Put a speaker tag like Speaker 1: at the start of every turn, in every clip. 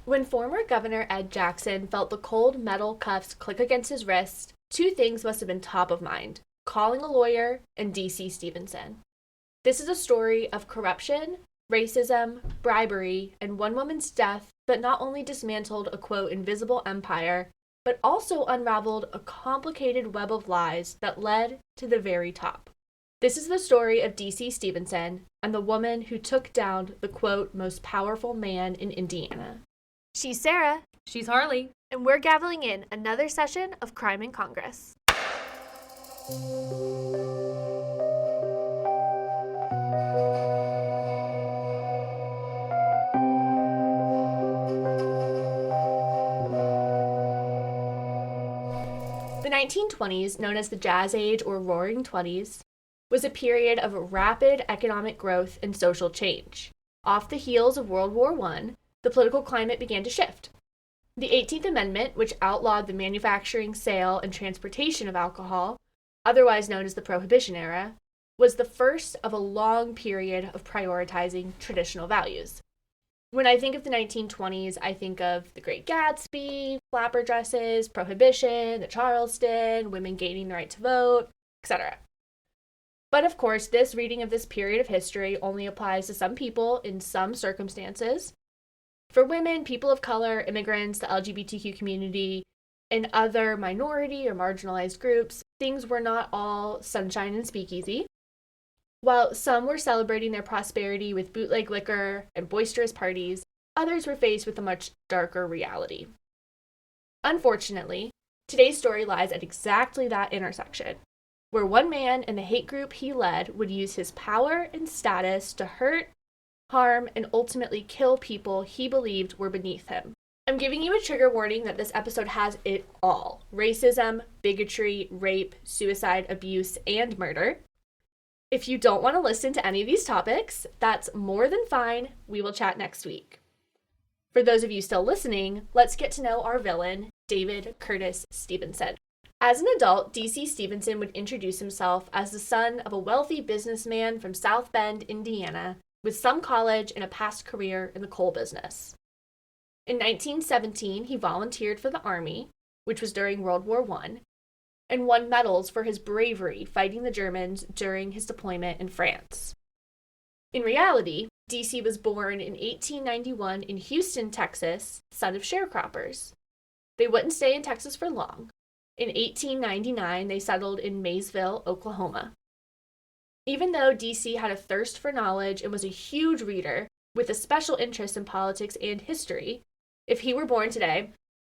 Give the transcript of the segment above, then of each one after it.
Speaker 1: When former Governor Ed Jackson felt the cold metal cuffs click against his wrist, two things must have been top of mind: calling a lawyer and D.C. Stephenson. This is a story of corruption, racism, bribery, and one woman's death that not only dismantled a quote invisible empire, but also unraveled a complicated web of lies that led to the very top. This is the story of D.C. Stephenson and the woman who took down the quote most powerful man in Indiana. She's Sarah.
Speaker 2: She's Harley.
Speaker 1: And we're gaveling in another session of Crime in Congress. The 1920s, known as the Jazz Age or Roaring Twenties, was a period of rapid economic growth and social change. Off the heels of World War I, the political climate began to shift. The 18th Amendment, which outlawed the manufacturing, sale, and transportation of alcohol, otherwise known as the Prohibition era, was the first of a long period of prioritizing traditional values. When I think of the 1920s, I think of the Great Gatsby, flapper dresses, Prohibition, the Charleston, women gaining the right to vote, etc. But of course, this reading of this period of history only applies to some people in some circumstances. For women, people of color, immigrants, the LGBTQ community, and other minority or marginalized groups, things were not all sunshine and speakeasy. While some were celebrating their prosperity with bootleg liquor and boisterous parties, others were faced with a much darker reality. Unfortunately, today's story lies at exactly that intersection, where one man and the hate group he led would use his power and status to hurt, harm, and ultimately kill people he believed were beneath him. I'm giving you a trigger warning that this episode has it all: racism, bigotry, rape, suicide, abuse, and murder. If you don't want to listen to any of these topics, that's more than fine. We will chat next week. For those of you still listening, let's get to know our villain, David Curtis Stephenson. As an adult, D.C. Stephenson would introduce himself as the son of a wealthy businessman from South Bend, Indiana, with some college and a past career in the coal business. In 1917, he volunteered for the Army, which was during World War I, and won medals for his bravery fighting the Germans during his deployment in France. In reality, D.C. was born in 1891 in Houston, Texas, son of sharecroppers. They wouldn't stay in Texas for long. In 1899, they settled in Maysville, Oklahoma. Even though D.C. had a thirst for knowledge and was a huge reader with a special interest in politics and history, if he were born today,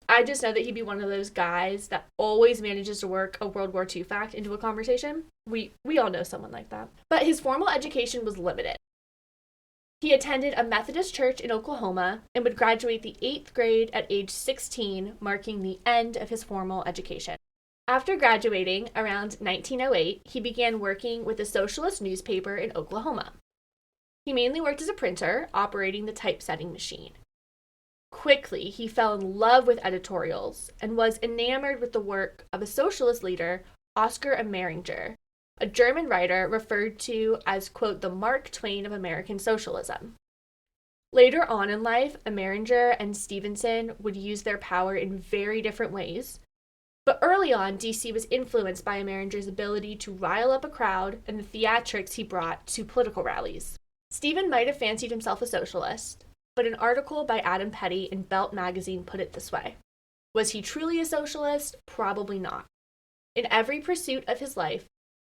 Speaker 1: I just know that he'd be one of those guys that always manages to work a World War II fact into a conversation. We all know someone like that. But his formal education was limited. He attended a Methodist church in Oklahoma and would graduate the 8th grade at age 16, marking the end of his formal education. After graduating around 1908, he began working with a socialist newspaper in Oklahoma. He mainly worked as a printer, operating the typesetting machine. Quickly, he fell in love with editorials and was enamored with the work of a socialist leader, Oscar Ameringer, a German writer referred to as, quote, the Mark Twain of American socialism. Later on in life, Ameringer and Stephenson would use their power in very different ways, but early on, D.C. was influenced by Ameringer's ability to rile up a crowd and the theatrics he brought to political rallies. Stephen might have fancied himself a socialist, but an article by Adam Petty in Belt magazine put it this way: was he truly a socialist? Probably not. In every pursuit of his life,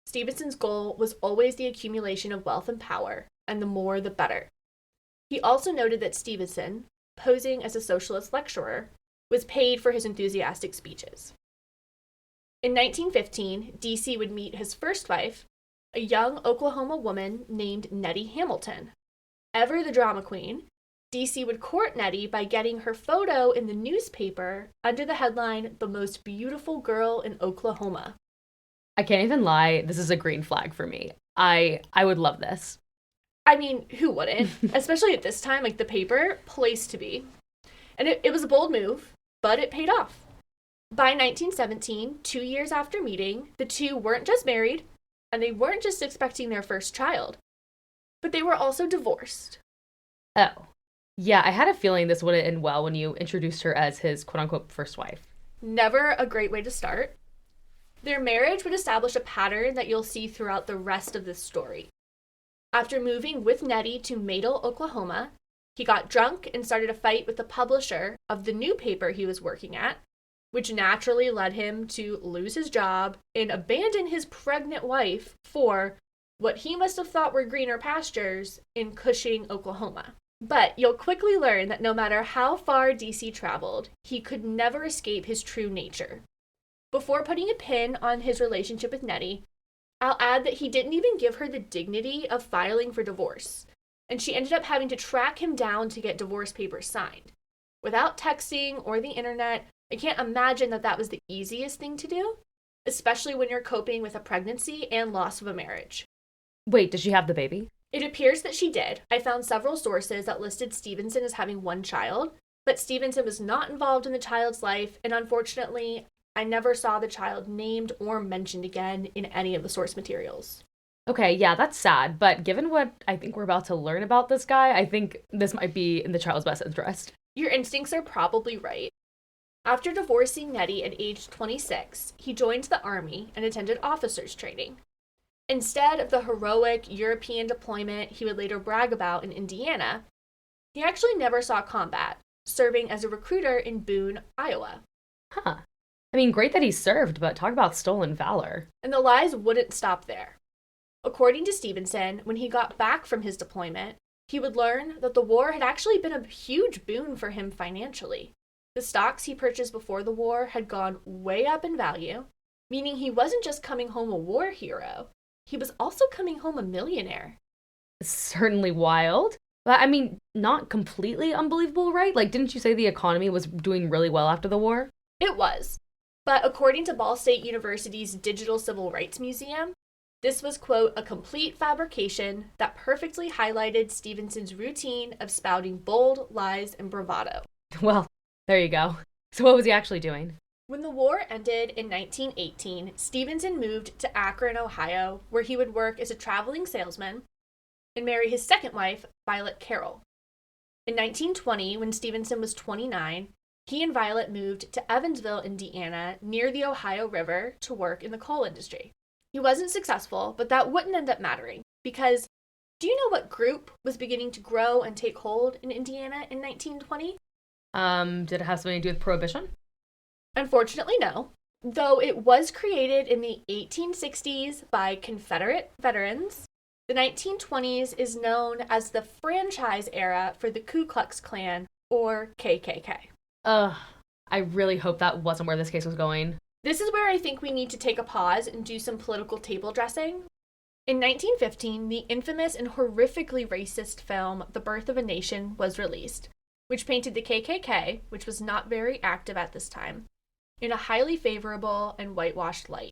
Speaker 1: Stephenson's goal was always the accumulation of wealth and power, and the more the better. He also noted that Stephenson, posing as a socialist lecturer, was paid for his enthusiastic speeches. In 1915, D.C. would meet his first wife, a young Oklahoma woman named Nettie Hamilton. Ever the drama queen, D.C. would court Nettie by getting her photo in the newspaper under the headline, "The Most Beautiful Girl in Oklahoma."
Speaker 2: I can't even lie, this is a green flag for me. I would love this.
Speaker 1: I mean, who wouldn't? Especially at this time, like the paper, place to be. And it was a bold move, but it paid off. By 1917, 2 years after meeting, the two weren't just married, and they weren't just expecting their first child, but they were also divorced.
Speaker 2: Oh. Yeah, I had a feeling this wouldn't end well when you introduced her as his quote-unquote first wife.
Speaker 1: Never a great way to start. Their marriage would establish a pattern that you'll see throughout the rest of this story. After moving with Nettie to Madel, Oklahoma, he got drunk and started a fight with the publisher of the new paper he was working at, which naturally led him to lose his job and abandon his pregnant wife for what he must have thought were greener pastures in Cushing, Oklahoma. But you'll quickly learn that no matter how far DC traveled, he could never escape his true nature. Before putting a pin on his relationship with Nettie, I'll add that he didn't even give her the dignity of filing for divorce, and she ended up having to track him down to get divorce papers signed. Without texting or the internet, I can't imagine that was the easiest thing to do, especially when you're coping with a pregnancy and loss of a marriage.
Speaker 2: Wait, did she have the baby?
Speaker 1: It appears that she did. I found several sources that listed Stephenson as having one child, but Stephenson was not involved in the child's life, and unfortunately, I never saw the child named or mentioned again in any of the source materials.
Speaker 2: Okay, yeah, that's sad, but given what I think we're about to learn about this guy, I think this might be in the child's best interest.
Speaker 1: Your instincts are probably right. After divorcing Nettie at age 26, he joined the Army and attended officers' training. Instead of the heroic European deployment he would later brag about in Indiana, he actually never saw combat, serving as a recruiter in Boone, Iowa.
Speaker 2: Huh. I mean, great that he served, but talk about stolen valor.
Speaker 1: And the lies wouldn't stop there. According to Stephenson, when he got back from his deployment, he would learn that the war had actually been a huge boon for him financially. The stocks he purchased before the war had gone way up in value, meaning he wasn't just coming home a war hero, he was also coming home a millionaire.
Speaker 2: Certainly wild. But I mean, not completely unbelievable, right? Like, didn't you say the economy was doing really well after the war?
Speaker 1: It was. But according to Ball State University's Digital Civil Rights Museum, this was, quote, a complete fabrication that perfectly highlighted Stephenson's routine of spouting bold lies and bravado.
Speaker 2: Well, there you go. So what was he actually doing?
Speaker 1: When the war ended in 1918, Stephenson moved to Akron, Ohio, where he would work as a traveling salesman and marry his second wife, Violet Carroll. In 1920, when Stephenson was 29, he and Violet moved to Evansville, Indiana, near the Ohio River, to work in the coal industry. He wasn't successful, but that wouldn't end up mattering, because do you know what group was beginning to grow and take hold in Indiana in 1920?
Speaker 2: Did it have something to do with Prohibition?
Speaker 1: Unfortunately, no. Though it was created in the 1860s by Confederate veterans, the 1920s is known as the franchise era for the Ku Klux Klan, or KKK.
Speaker 2: I really hope that wasn't where this case was going.
Speaker 1: This is where I think we need to take a pause and do some political table dressing. In 1915, the infamous and horrifically racist film The Birth of a Nation was released, which painted the KKK, which was not very active at this time, in a highly favorable and whitewashed light.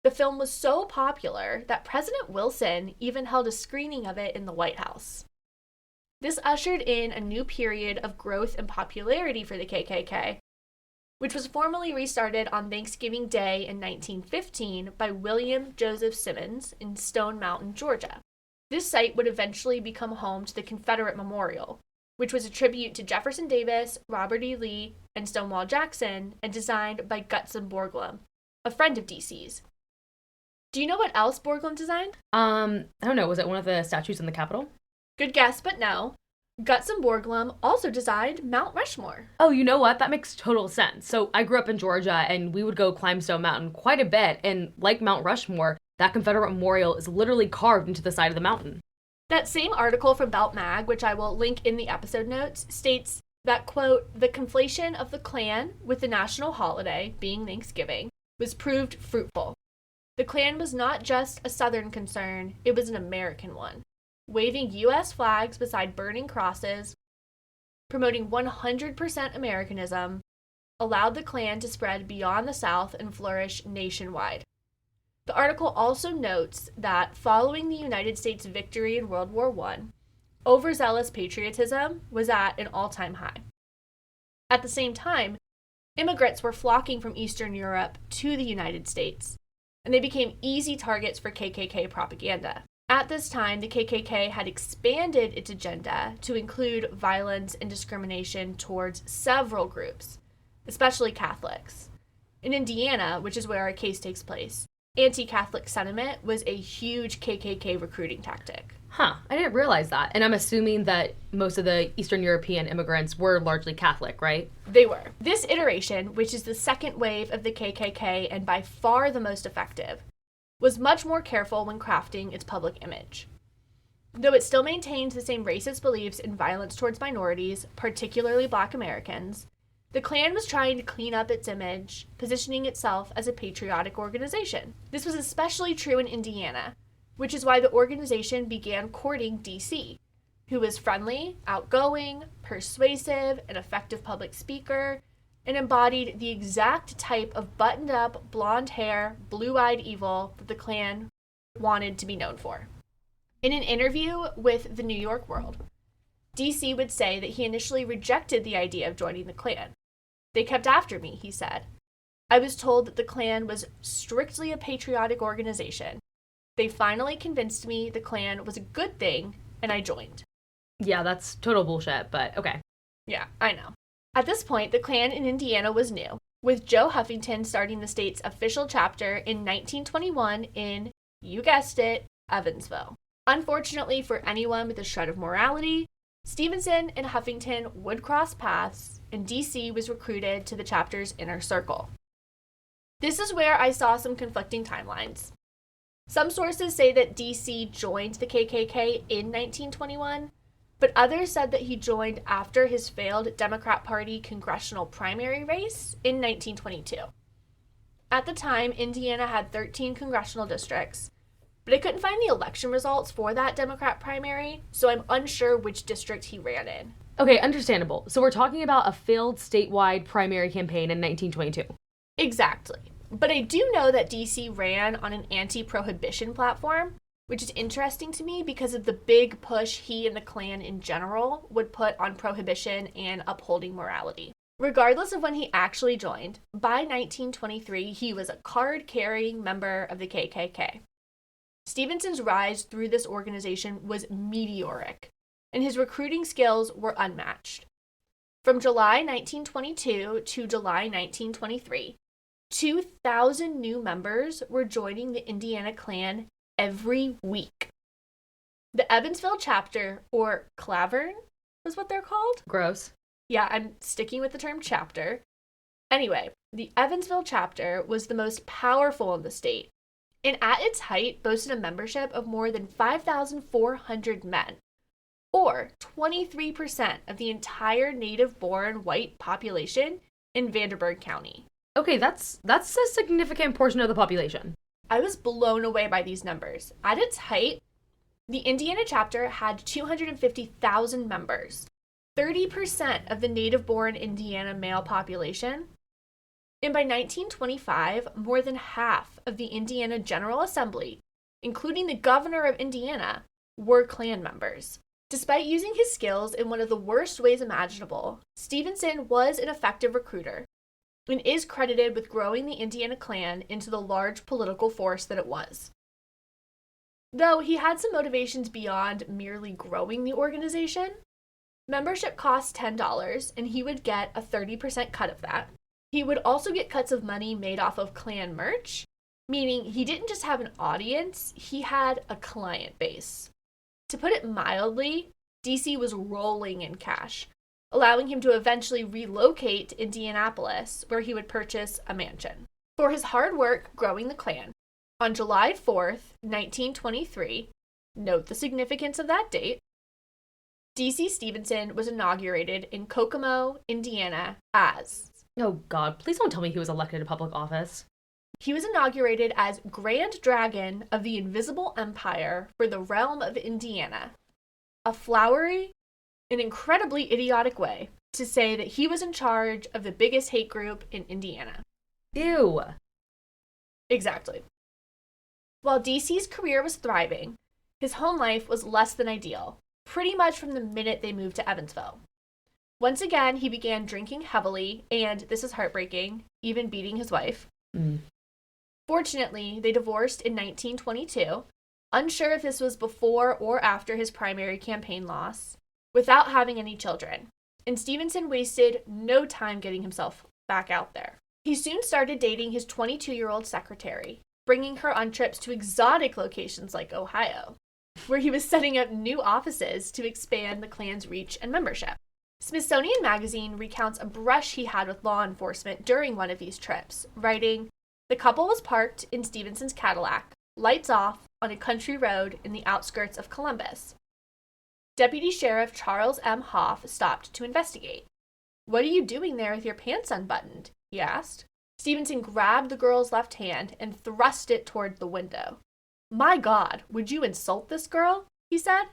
Speaker 1: The film was so popular that President Wilson even held a screening of it in the White House. This ushered in a new period of growth and popularity for the KKK, which was formally restarted on Thanksgiving Day in 1915 by William Joseph Simmons in Stone Mountain, Georgia. This site would eventually become home to the Confederate Memorial, which was a tribute to Jefferson Davis, Robert E. Lee, and Stonewall Jackson, and designed by Gutzon Borglum, a friend of DC's. Do you know what else Borglum designed?
Speaker 2: I don't know. Was it one of the statues in the Capitol?
Speaker 1: Good guess, but no. Gutzon Borglum also designed Mount Rushmore.
Speaker 2: Oh, you know what? That makes total sense. So I grew up in Georgia, and we would go climb Stone Mountain quite a bit, and like Mount Rushmore, that Confederate memorial is literally carved into the side of the mountain.
Speaker 1: That same article from Belt Mag, which I will link in the episode notes, states that, quote, the conflation of the Klan with the national holiday, being Thanksgiving, was proved fruitful. The Klan was not just a Southern concern, it was an American one. Waving U.S. flags beside burning crosses, promoting 100% Americanism, allowed the Klan to spread beyond the South and flourish nationwide. The article also notes that following the United States' victory in World War I, overzealous patriotism was at an all-time high. At the same time, immigrants were flocking from Eastern Europe to the United States, and they became easy targets for KKK propaganda. At this time, the KKK had expanded its agenda to include violence and discrimination towards several groups, especially Catholics. In Indiana, which is where our case takes place, anti-Catholic sentiment was a huge KKK recruiting tactic.
Speaker 2: Huh, I didn't realize that. And I'm assuming that most of the Eastern European immigrants were largely Catholic, right?
Speaker 1: They were. This iteration, which is the second wave of the KKK and by far the most effective, was much more careful when crafting its public image. Though it still maintained the same racist beliefs and violence towards minorities, particularly Black Americans, the Klan was trying to clean up its image, positioning itself as a patriotic organization. This was especially true in Indiana, which is why the organization began courting D.C., who was friendly, outgoing, persuasive, an effective public speaker, and embodied the exact type of buttoned-up, blonde hair, blue-eyed evil that the Klan wanted to be known for. In an interview with the New York World, D.C. would say that he initially rejected the idea of joining the Klan. "They kept after me," he said. "I was told that the Klan was strictly a patriotic organization. They finally convinced me the Klan was a good thing, and I joined."
Speaker 2: Yeah, that's total bullshit, but okay.
Speaker 1: Yeah, I know. At this point, the Klan in Indiana was new, with Joe Huffington starting the state's official chapter in 1921 in, you guessed it, Evansville. Unfortunately for anyone with a shred of morality, Stephenson and Huffington would cross paths, and D.C. was recruited to the chapter's inner circle. This is where I saw some conflicting timelines. Some sources say that D.C. joined the KKK in 1921, but others said that he joined after his failed Democrat Party congressional primary race in 1922. At the time, Indiana had 13 congressional districts, but I couldn't find the election results for that Democrat primary, so I'm unsure which district he ran in.
Speaker 2: Okay, understandable. So we're talking about a failed statewide primary campaign in 1922.
Speaker 1: Exactly. But I do know that D.C. ran on an anti-prohibition platform, which is interesting to me because of the big push he and the Klan in general would put on prohibition and upholding morality. Regardless of when he actually joined, by 1923, he was a card-carrying member of the KKK. Stevenson's rise through this organization was meteoric, and his recruiting skills were unmatched. From July 1922 to July 1923, 2,000 new members were joining the Indiana Klan every week. The Evansville chapter, or clavern, is what they're called.
Speaker 2: Gross.
Speaker 1: Yeah, I'm sticking with the term chapter. Anyway, the Evansville chapter was the most powerful in the state, and at its height boasted a membership of more than 5,400 men, or 23% of the entire native-born white population in Vanderburgh County.
Speaker 2: Okay, that's a significant portion of the population.
Speaker 1: I was blown away by these numbers. At its height, the Indiana chapter had 250,000 members, 30% of the native-born Indiana male population. And by 1925, more than half of the Indiana General Assembly, including the governor of Indiana, were Klan members. Despite using his skills in one of the worst ways imaginable, Stephenson was an effective recruiter and is credited with growing the Indiana Klan into the large political force that it was. Though he had some motivations beyond merely growing the organization, membership cost $10 and he would get a 30% cut of that. He would also get cuts of money made off of Klan merch, meaning he didn't just have an audience, he had a client base. To put it mildly, DC was rolling in cash, allowing him to eventually relocate to Indianapolis, where he would purchase a mansion. For his hard work growing the Klan, on July 4th, 1923, note the significance of that date, D.C. Stephenson was inaugurated in Kokomo, Indiana as...
Speaker 2: Oh God, please don't tell me he was elected to public office.
Speaker 1: He was inaugurated as Grand Dragon of the Invisible Empire for the realm of Indiana, a flowery and incredibly idiotic way to say that he was in charge of the biggest hate group in Indiana.
Speaker 2: Ew.
Speaker 1: Exactly. While DC's career was thriving, his home life was less than ideal, pretty much from the minute they moved to Evansville. Once again, he began drinking heavily, and this is heartbreaking, even beating his wife. Fortunately, they divorced in 1922, unsure if this was before or after his primary campaign loss, without having any children, and Stephenson wasted no time getting himself back out there. He soon started dating his 22-year-old secretary, bringing her on trips to exotic locations like Ohio, where he was setting up new offices to expand the Klan's reach and membership. Smithsonian Magazine recounts a brush he had with law enforcement during one of these trips, writing, "The couple was parked in Stephenson's Cadillac, lights off, on a country road in the outskirts of Columbus. Deputy Sheriff Charles M. Hoff stopped to investigate. 'What are you doing there with your pants unbuttoned?' he asked. Stephenson grabbed the girl's left hand and thrust it toward the window. 'My God, would you insult this girl?' he said.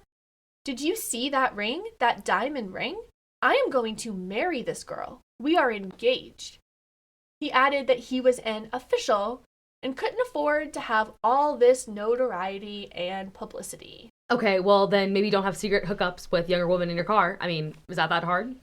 Speaker 1: 'Did you see that ring, that diamond ring? I am going to marry this girl. We are engaged.' He added that he was an official and couldn't afford to have all this notoriety and publicity.
Speaker 2: Okay, well then maybe don't have secret hookups with younger women in your car. I mean, is that hard?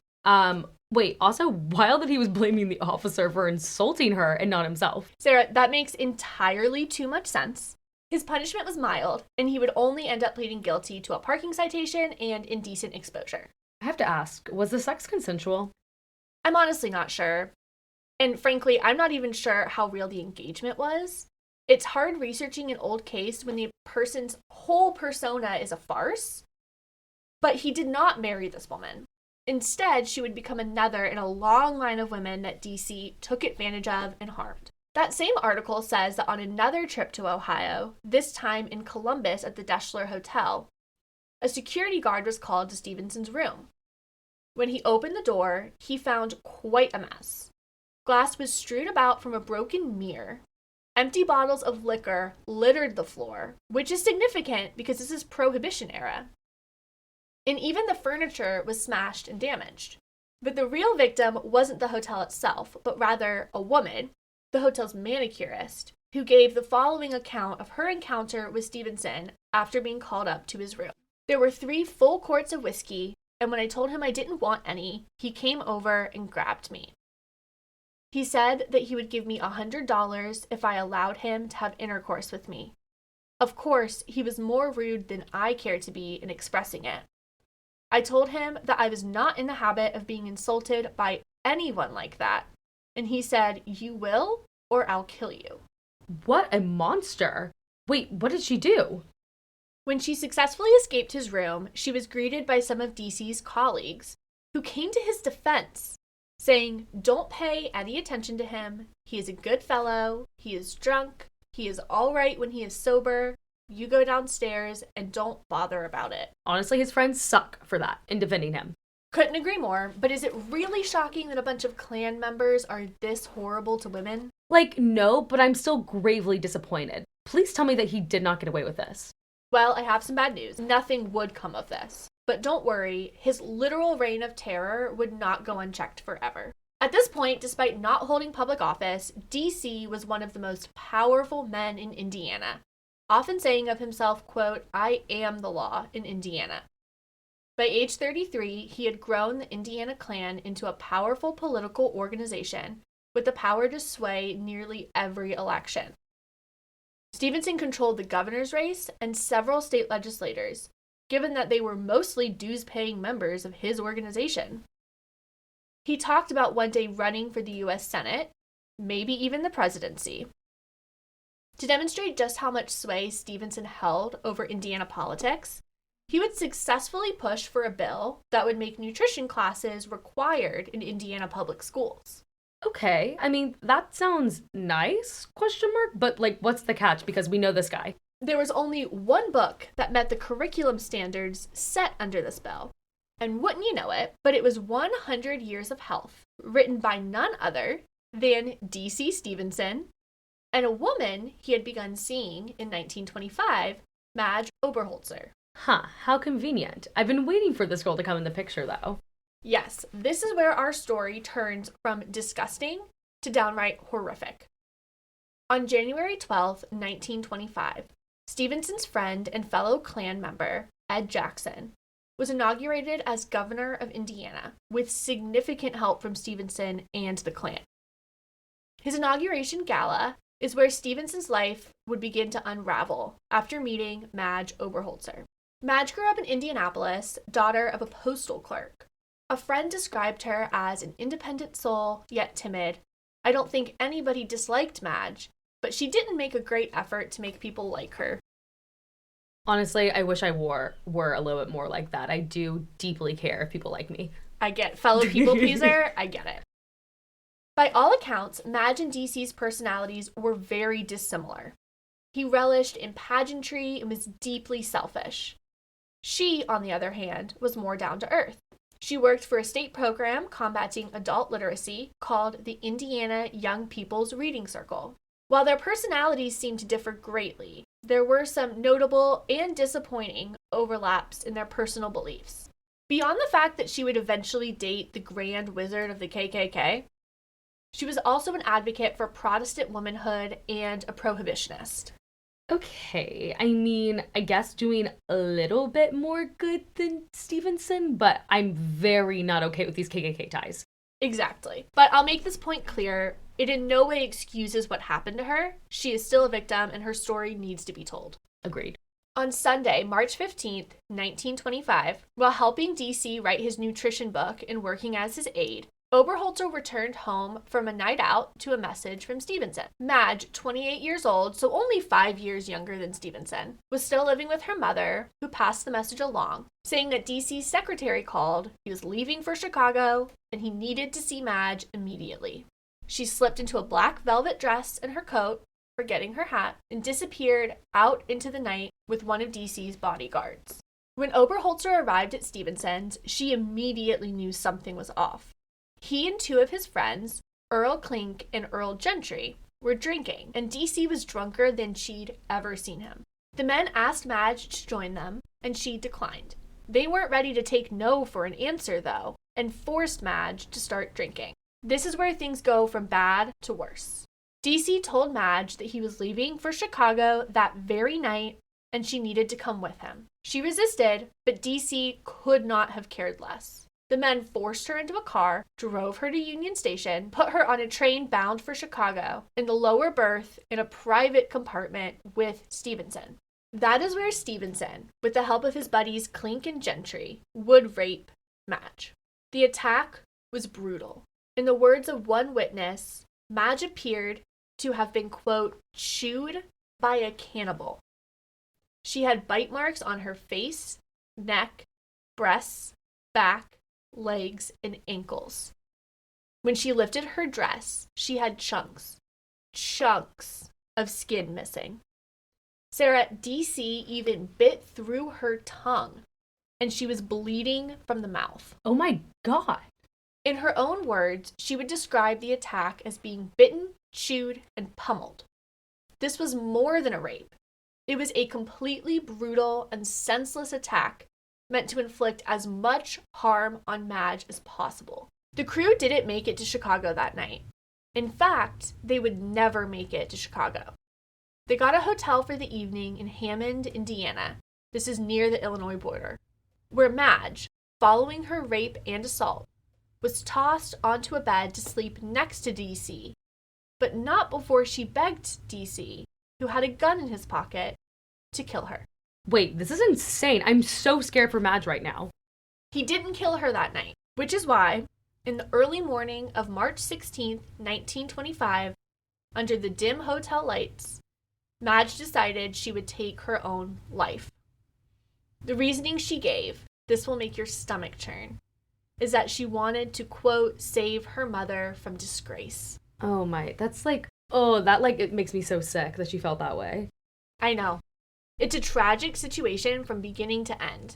Speaker 2: Wait, also wild that he was blaming the officer for insulting her and not himself.
Speaker 1: Sarah, that makes entirely too much sense. His punishment was mild, and he would only end up pleading guilty to a parking citation and indecent exposure.
Speaker 2: I have to ask, was the sex consensual?
Speaker 1: I'm honestly not sure. And frankly, I'm not even sure how real the engagement was. It's hard researching an old case when the person's whole persona is a farce. But he did not marry this woman. Instead, she would become another in a long line of women that DC took advantage of and harmed. That same article says that on another trip to Ohio, this time in Columbus at the Deschler Hotel, a security guard was called to Stephenson's room. When he opened the door, he found quite a mess. Glass was strewn about from a broken mirror. Empty bottles of liquor littered the floor, which is significant because this is Prohibition era. And even the furniture was smashed and damaged. But the real victim wasn't the hotel itself, but rather a woman, the hotel's manicurist, who gave the following account of her encounter with Stephenson after being called up to his room. There were 3 full quarts of whiskey, and when I told him I didn't want any, he came over and grabbed me. He said that he would give me $100 if I allowed him to have intercourse with me. Of course, he was more rude than I cared to be in expressing it. I told him that I was not in the habit of being insulted by anyone like that, and he said, "You will, or I'll kill you."
Speaker 2: What a monster! Wait, what did she do?
Speaker 1: When she successfully escaped his room, she was greeted by some of DC's colleagues, who came to his defense, saying, "Don't pay any attention to him. He is a good fellow. He is drunk. He is all right when he is sober. You go downstairs and don't bother about it."
Speaker 2: Honestly, his friends suck for that in defending him.
Speaker 1: Couldn't agree more, but is it really shocking that a bunch of Klan members are this horrible to women?
Speaker 2: No, but I'm still gravely disappointed. Please tell me that he did not get away with this.
Speaker 1: Well, I have some bad news. Nothing would come of this. But don't worry, his literal reign of terror would not go unchecked forever. At this point, despite not holding public office, DC was one of the most powerful men in Indiana, often saying of himself, quote, "I am the law in Indiana." By age 33, he had grown the Indiana Klan into a powerful political organization with the power to sway nearly every election. Stephenson controlled the governor's race and several state legislators, given that they were mostly dues-paying members of his organization. He talked about one day running for the U.S. Senate, maybe even the presidency. To demonstrate just how much sway Stephenson held over Indiana politics, he would successfully push for a bill that would make nutrition classes required in Indiana public schools.
Speaker 2: Okay, I mean, that sounds nice, ? But what's the catch? Because we know this guy.
Speaker 1: There was only one book that met the curriculum standards set under this bill. And wouldn't you know it, but it was 100 Years of Health, written by none other than D.C. Stephenson and a woman he had begun seeing in 1925, Madge Oberholzer.
Speaker 2: Huh, how convenient. I've been waiting for this girl to come in the picture, though.
Speaker 1: Yes, this is where our story turns from disgusting to downright horrific. On January 12, 1925, Stephenson's friend and fellow Klan member, Ed Jackson, was inaugurated as governor of Indiana with significant help from Stephenson and the Klan. His inauguration gala is where Stephenson's life would begin to unravel after meeting Madge Oberholzer. Madge grew up in Indianapolis, daughter of a postal clerk. A friend described her as an independent soul, yet timid. I don't think anybody disliked Madge, but she didn't make a great effort to make people like her.
Speaker 2: Honestly, I wish I were a little bit more like that. I do deeply care if people like me.
Speaker 1: I get fellow people pleaser. I get it. By all accounts, Madge and DC's personalities were very dissimilar. He relished in pageantry and was deeply selfish. She, on the other hand, was more down to earth. She worked for a state program combating adult literacy called the Indiana Young People's Reading Circle. While their personalities seemed to differ greatly, there were some notable and disappointing overlaps in their personal beliefs. Beyond the fact that she would eventually date the Grand Wizard of the KKK, she was also an advocate for Protestant womanhood and a prohibitionist.
Speaker 2: Okay, I mean, I guess doing a little bit more good than Stephenson, but I'm very not okay with these KKK ties.
Speaker 1: Exactly. But I'll make this point clear. It in no way excuses what happened to her. She is still a victim, and her story needs to be told.
Speaker 2: Agreed.
Speaker 1: On Sunday, March 15th, 1925, while helping DC write his nutrition book and working as his aide, Oberholzer returned home from a night out to a message from Stephenson. Madge, 28 years old, so only 5 years younger than Stephenson, was still living with her mother, who passed the message along, saying that DC's secretary called, he was leaving for Chicago, and he needed to see Madge immediately. She slipped into a black velvet dress and her coat, forgetting her hat, and disappeared out into the night with one of DC's bodyguards. When Oberholzer arrived at Stephenson's, she immediately knew something was off. He and two of his friends, Earl Klink and Earl Gentry, were drinking, and DC was drunker than she'd ever seen him. The men asked Madge to join them, and she declined. They weren't ready to take no for an answer, though, and forced Madge to start drinking. This is where things go from bad to worse. DC told Madge that he was leaving for Chicago that very night, and she needed to come with him. She resisted, but DC could not have cared less. The men forced her into a car, drove her to Union Station, put her on a train bound for Chicago, in the lower berth in a private compartment with Stephenson. That is where Stephenson, with the help of his buddies Klink and Gentry, would rape Madge. The attack was brutal. In the words of one witness, Madge appeared to have been, quote, chewed by a cannibal. She had bite marks on her face, neck, breasts, back, legs, and ankles. When she lifted her dress, she had chunks of skin missing. Sarah, DC even bit through her tongue, and she was bleeding from the mouth.
Speaker 2: Oh my God.
Speaker 1: In her own words, she would describe the attack as being bitten, chewed, and pummeled. This was more than a rape. It was a completely brutal and senseless attack meant to inflict as much harm on Madge as possible. The crew didn't make it to Chicago that night. In fact, they would never make it to Chicago. They got a hotel for the evening in Hammond, Indiana. This is near the Illinois border, where Madge, following her rape and assault, was tossed onto a bed to sleep next to DC, but not before she begged DC, who had a gun in his pocket, to kill her.
Speaker 2: Wait, this is insane. I'm so scared for Madge right now.
Speaker 1: He didn't kill her that night, which is why, in the early morning of March 16th, 1925, under the dim hotel lights, Madge decided she would take her own life. The reasoning she gave, this will make your stomach churn, is that she wanted to, quote, save her mother from disgrace.
Speaker 2: Oh my, that's like, oh, that like, it makes me so sick that she felt that way.
Speaker 1: I know. It's a tragic situation from beginning to end.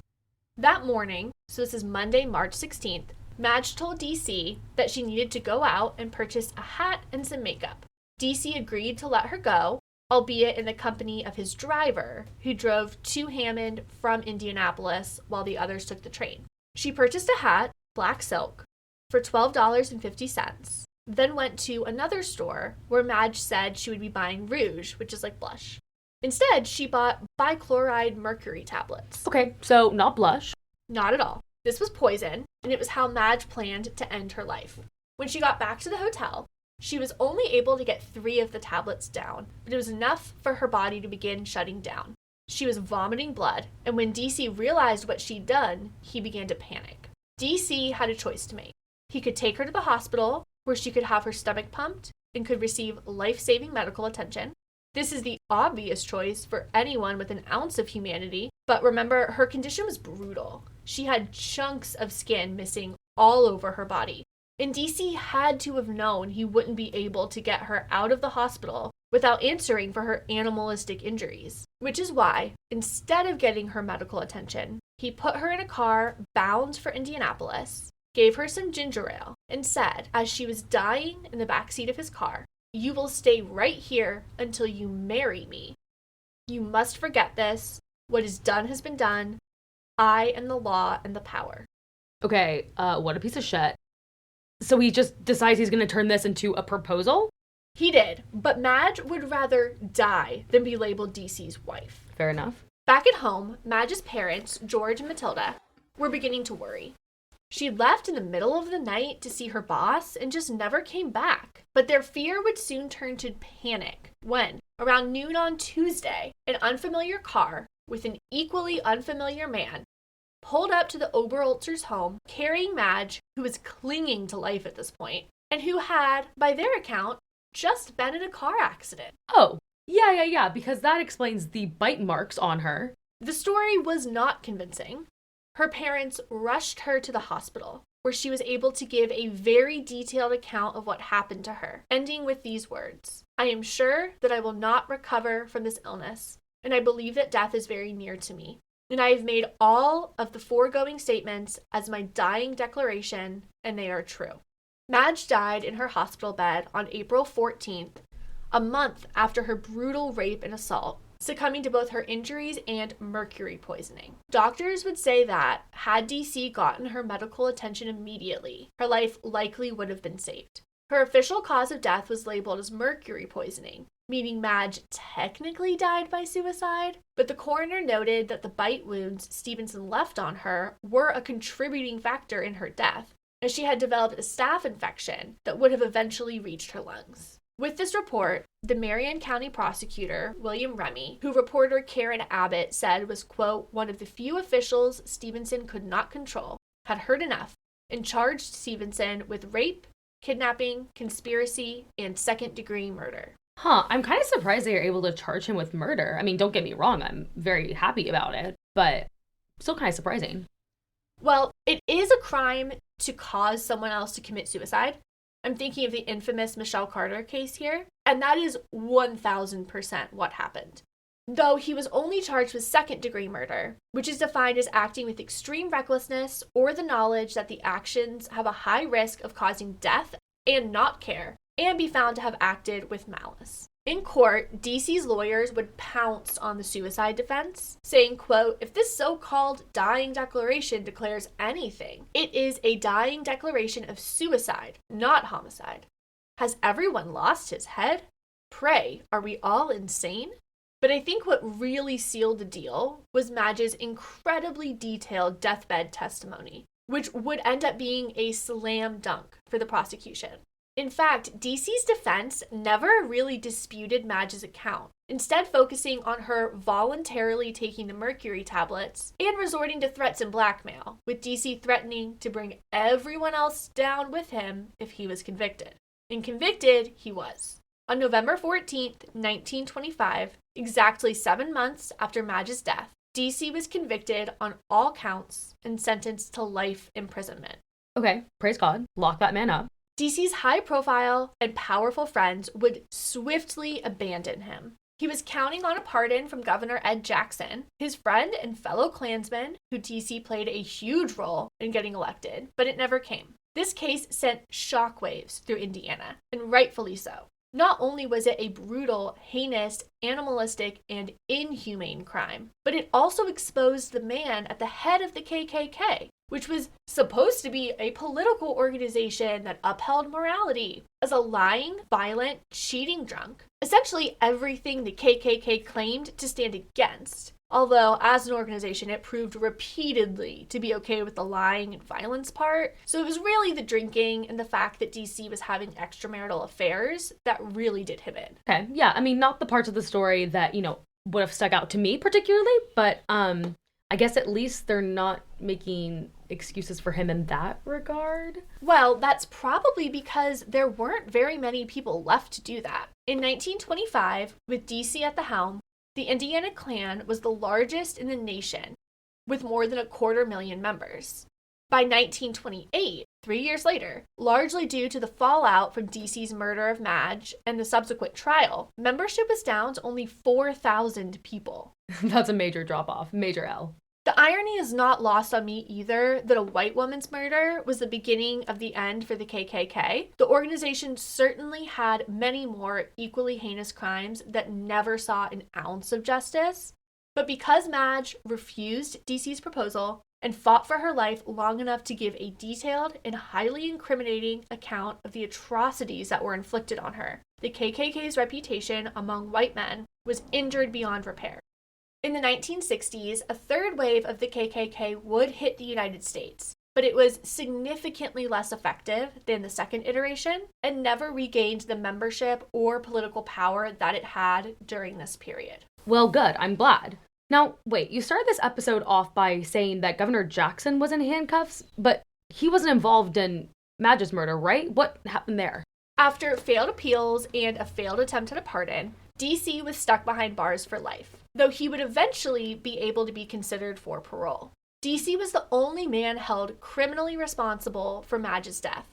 Speaker 1: That morning, so this is Monday, March 16th, Madge told DC that she needed to go out and purchase a hat and some makeup. DC agreed to let her go, albeit in the company of his driver, who drove to Hammond from Indianapolis while the others took the train. She purchased a hat, black silk, for $12.50, then went to another store where Madge said she would be buying rouge, which is like blush. Instead, she bought bichloride mercury tablets.
Speaker 2: Okay, so not blush.
Speaker 1: Not at all. This was poison, and it was how Madge planned to end her life. When she got back to the hotel, She was only able to get 3 of the tablets down, but it was enough for her body to begin shutting down. She was vomiting blood, and when DC realized what she'd done, he began to panic. DC had a choice to make. He could take her to the hospital, where she could have her stomach pumped and could receive life-saving medical attention. This is the obvious choice for anyone with an ounce of humanity, but remember, her condition was brutal. She had chunks of skin missing all over her body, and DC had to have known he wouldn't be able to get her out of the hospital without answering for her animalistic injuries, which is why, instead of getting her medical attention, he put her in a car bound for Indianapolis, gave her some ginger ale, and said, as she was dying in the backseat of his car, "You will stay right here until you marry me. You must forget this. What is done has been done. I am the law and the power."
Speaker 2: Okay, what a piece of shit. So he just decides he's going to turn this into a proposal?
Speaker 1: He did, but Madge would rather die than be labeled DC's wife.
Speaker 2: Fair enough.
Speaker 1: Back at home, Madge's parents, George and Matilda, were beginning to worry. She left in the middle of the night to see her boss and just never came back. But their fear would soon turn to panic when, around noon on Tuesday, an unfamiliar car with an equally unfamiliar man pulled up to the Oberholzers' home, carrying Madge, who was clinging to life at this point, and who had, by their account, just been in a car accident.
Speaker 2: Oh, yeah, because that explains the bite marks on her.
Speaker 1: The story was not convincing. Her parents rushed her to the hospital, where she was able to give a very detailed account of what happened to her, ending with these words: "I am sure that I will not recover from this illness, and I believe that death is very near to me. And I have made all of the foregoing statements as my dying declaration, and they are true." Madge died in her hospital bed on April 14th, a month after her brutal rape and assault, succumbing to both her injuries and mercury poisoning. Doctors would say that, had DC gotten her medical attention immediately, her life likely would have been saved. Her official cause of death was labeled as mercury poisoning, meaning Madge technically died by suicide, but the coroner noted that the bite wounds Stephenson left on her were a contributing factor in her death, as she had developed a staph infection that would have eventually reached her lungs. With this report, the Marion County prosecutor, William Remy, who reporter Karen Abbott said was, quote, one of the few officials Stephenson could not control, had heard enough and charged Stephenson with rape, kidnapping, conspiracy, and second-degree murder.
Speaker 2: I'm kind of surprised they were able to charge him with murder. I mean, don't get me wrong, I'm very happy about it, but still kind of surprising.
Speaker 1: Well, it is a crime to cause someone else to commit suicide. I'm thinking of the infamous Michelle Carter case here, and that is 1000% what happened. Though he was only charged with second-degree murder, which is defined as acting with extreme recklessness or the knowledge that the actions have a high risk of causing death and not care, and be found to have acted with malice. In court, DC's lawyers would pounce on the suicide defense, saying, quote, "If this so-called dying declaration declares anything, it is a dying declaration of suicide, not homicide. Has everyone lost his head? Pray, are we all insane?" But I think what really sealed the deal was Madge's incredibly detailed deathbed testimony, which would end up being a slam dunk for the prosecution. In fact, DC's defense never really disputed Madge's account, instead focusing on her voluntarily taking the mercury tablets and resorting to threats and blackmail, with DC threatening to bring everyone else down with him if he was convicted. And convicted he was. On November 14th, 1925, exactly 7 months after Madge's death, DC was convicted on all counts and sentenced to life imprisonment.
Speaker 2: Okay, praise God. Lock that man up.
Speaker 1: DC's high-profile and powerful friends would swiftly abandon him. He was counting on a pardon from Governor Ed Jackson, his friend and fellow Klansman, who DC played a huge role in getting elected, but it never came. This case sent shockwaves through Indiana, and rightfully so. Not only was it a brutal, heinous, animalistic, and inhumane crime, but it also exposed the man at the head of the KKK, which was supposed to be a political organization that upheld morality, as a lying, violent, cheating drunk. Essentially everything the KKK claimed to stand against, Although, as an organization, it proved repeatedly to be okay with the lying and violence part. So it was really the drinking and the fact that DC was having extramarital affairs that really did him in.
Speaker 2: Okay, yeah, I mean, not the parts of the story that, would have stuck out to me particularly, but I guess at least they're not making excuses for him in that regard.
Speaker 1: Well, that's probably because there weren't very many people left to do that. In 1925, with DC at the helm, the Indiana Klan was the largest in the nation, with more than 250,000 members. By 1928, 3 years later, largely due to the fallout from DC's murder of Madge and the subsequent trial, membership was down to only 4,000 people.
Speaker 2: That's a major drop-off, major L.
Speaker 1: The irony is not lost on me either that a white woman's murder was the beginning of the end for the KKK. The organization certainly had many more equally heinous crimes that never saw an ounce of justice. But because Madge refused DC's proposal and fought for her life long enough to give a detailed and highly incriminating account of the atrocities that were inflicted on her, the KKK's reputation among white men was injured beyond repair. In the 1960s, a third wave of the KKK would hit the United States, but it was significantly less effective than the second iteration and never regained the membership or political power that it had during this period.
Speaker 2: Well, good. I'm glad. Now, wait, you started this episode off by saying that Governor Jackson was in handcuffs, but he wasn't involved in Madge's murder, right? What happened there?
Speaker 1: After failed appeals and a failed attempt at a pardon, DC was stuck behind bars for life, though he would eventually be able to be considered for parole. DC was the only man held criminally responsible for Madge's death,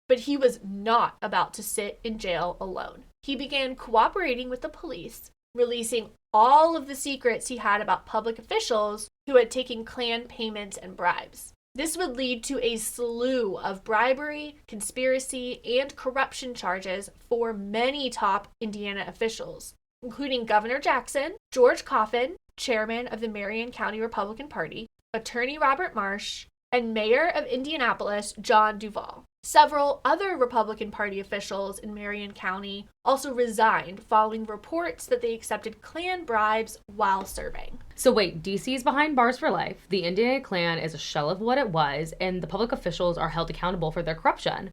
Speaker 1: but he was not about to sit in jail alone. He began cooperating with the police, releasing all of the secrets he had about public officials who had taken Klan payments and bribes. This would lead to a slew of bribery, conspiracy, and corruption charges for many top Indiana officials, including Governor Jackson, George Coffin, chairman of the Marion County Republican Party, Attorney Robert Marsh, and Mayor of Indianapolis, John Duval. Several other Republican Party officials in Marion County also resigned following reports that they accepted Klan bribes while serving.
Speaker 2: So wait, DC is behind bars for life, the Indiana Klan is a shell of what it was, and the public officials are held accountable for their corruption.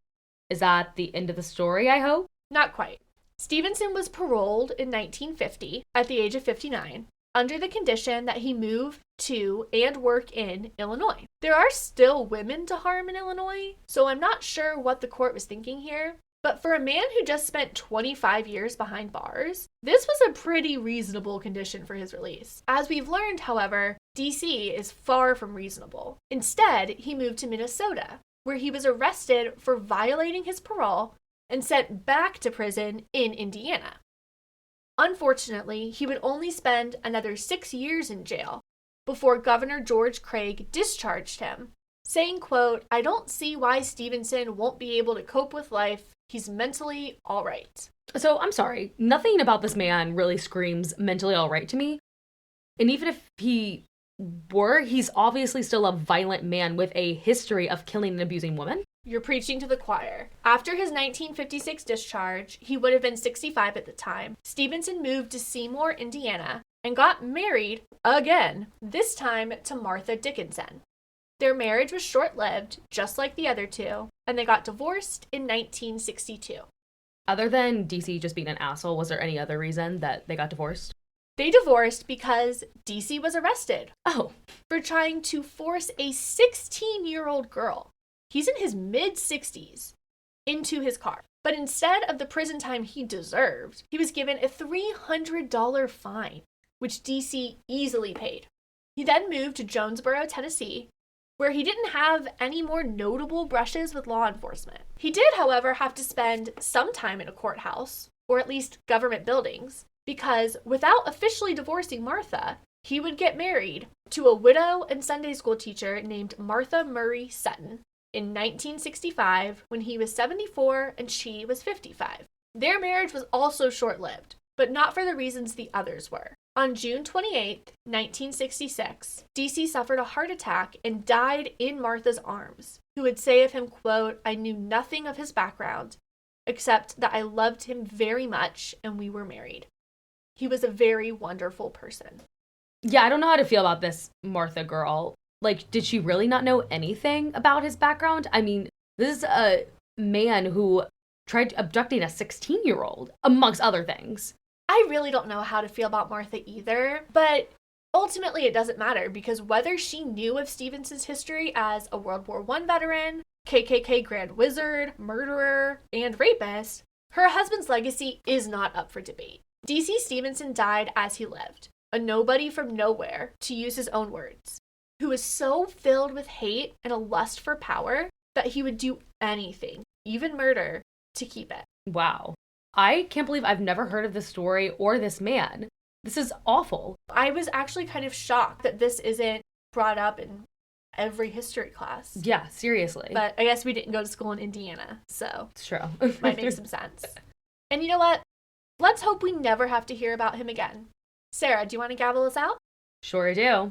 Speaker 2: Is that the end of the story, I hope?
Speaker 1: Not quite. Stephenson was paroled in 1950 at the age of 59, under the condition that he move to and work in Illinois. There are still women to harm in Illinois, so I'm not sure what the court was thinking here, but for a man who just spent 25 years behind bars, this was a pretty reasonable condition for his release. As we've learned, however, DC is far from reasonable. Instead, he moved to Minnesota, where he was arrested for violating his parole and sent back to prison in Indiana. Unfortunately, he would only spend another 6 years in jail before Governor George Craig discharged him, saying, quote, "I don't see why Stephenson won't be able to cope with life. He's mentally all right."
Speaker 2: So I'm sorry, nothing about this man really screams mentally all right to me. And even if he were, he's obviously still a violent man with a history of killing and abusing women.
Speaker 1: You're preaching to the choir. After his 1956 discharge, he would have been 65 at the time. Stephenson moved to Seymour, Indiana, and got married again, this time to Martha Dickinson. Their marriage was short-lived, just like the other two, and they got divorced in 1962.
Speaker 2: Other than DC just being an asshole, was there any other reason that they got divorced?
Speaker 1: They divorced because DC was arrested.
Speaker 2: Oh.
Speaker 1: For trying to force a 16-year-old girl, he's in his mid-60s, into his car. But instead of the prison time he deserved, he was given a $300 fine, which DC easily paid. He then moved to Jonesboro, Tennessee, where he didn't have any more notable brushes with law enforcement. He did, however, have to spend some time in a courthouse, or at least government buildings, because without officially divorcing Martha, he would get married to a widow and Sunday school teacher named Martha Murray Sutton in 1965 when he was 74 and she was 55. Their marriage was also short-lived, but not for the reasons the others were. On June 28, 1966, DC suffered a heart attack and died in Martha's arms, who would say of him, quote, "I knew nothing of his background, except that I loved him very much and we were married. He was a very wonderful person."
Speaker 2: Yeah, I don't know how to feel about this Martha girl. Like, did she really not know anything about his background? I mean, this is a man who tried abducting a 16-year-old, amongst other things.
Speaker 1: I really don't know how to feel about Martha either, but ultimately it doesn't matter because whether she knew of Stephenson's history as a World War I veteran, KKK Grand Wizard, murderer, and rapist, her husband's legacy is not up for debate. D.C. Stephenson died as he lived, a nobody from nowhere, to use his own words, who was so filled with hate and a lust for power that he would do anything, even murder, to keep it.
Speaker 2: Wow. I can't believe I've never heard of this story or this man. This is awful.
Speaker 1: I was actually kind of shocked that this isn't brought up in every history class.
Speaker 2: Yeah, seriously.
Speaker 1: But I guess we didn't go to school in Indiana, so
Speaker 2: it's true.
Speaker 1: Might make some sense. And you know what? Let's hope we never have to hear about him again. Sarah, do you want to gavel us out?
Speaker 2: Sure do.